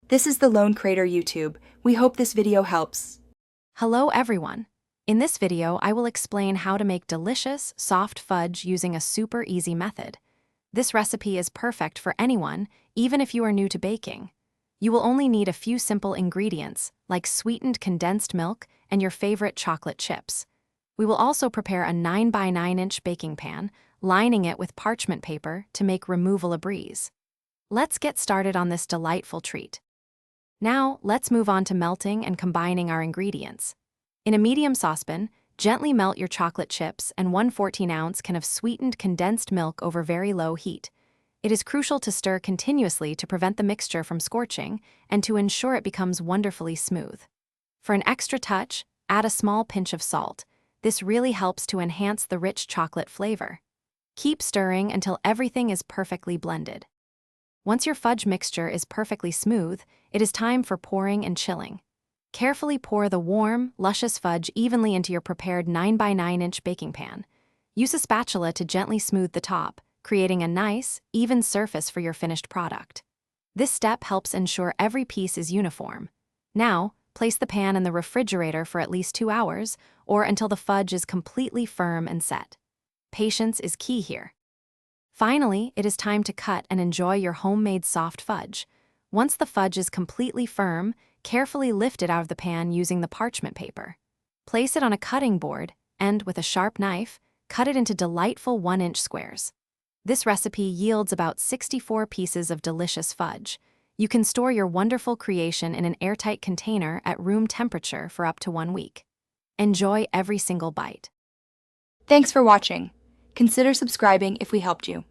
This is the Lone Crater YouTube. We hope this video helps. Hello everyone. In this video, I will explain how to make delicious, soft fudge using a super easy method. This recipe is perfect for anyone, even if you are new to baking. You will only need a few simple ingredients, like sweetened condensed milk and your favorite chocolate chips. We will also prepare a 9 by 9-inch baking pan, lining it with parchment paper to make removal a breeze. Let's get started on this delightful treat. Now, let's move on to melting and combining our ingredients. In a medium saucepan, gently melt your chocolate chips and 1 14-ounce can of sweetened condensed milk over very low heat. It is crucial to stir continuously to prevent the mixture from scorching and to ensure it becomes wonderfully smooth. For an extra touch, add a small pinch of salt. This really helps to enhance the rich chocolate flavor. Keep stirring until everything is perfectly blended. Once your fudge mixture is perfectly smooth, it is time for pouring and chilling. Carefully pour the warm, luscious fudge evenly into your prepared 9 by 9-inch baking pan. Use a spatula to gently smooth the top, creating a nice, even surface for your finished product. This step helps ensure every piece is uniform. Now, place the pan in the refrigerator for at least 2 hours, or until the fudge is completely firm and set. Patience is key here. Finally, it is time to cut and enjoy your homemade soft fudge. Once the fudge is completely firm, carefully lift it out of the pan using the parchment paper. Place it on a cutting board and, with a sharp knife, cut it into delightful 1-inch squares. This recipe yields about 64 pieces of delicious fudge. You can store your wonderful creation in an airtight container at room temperature for up to 1 week. Enjoy every single bite. Thanks for watching. Consider subscribing if we helped you.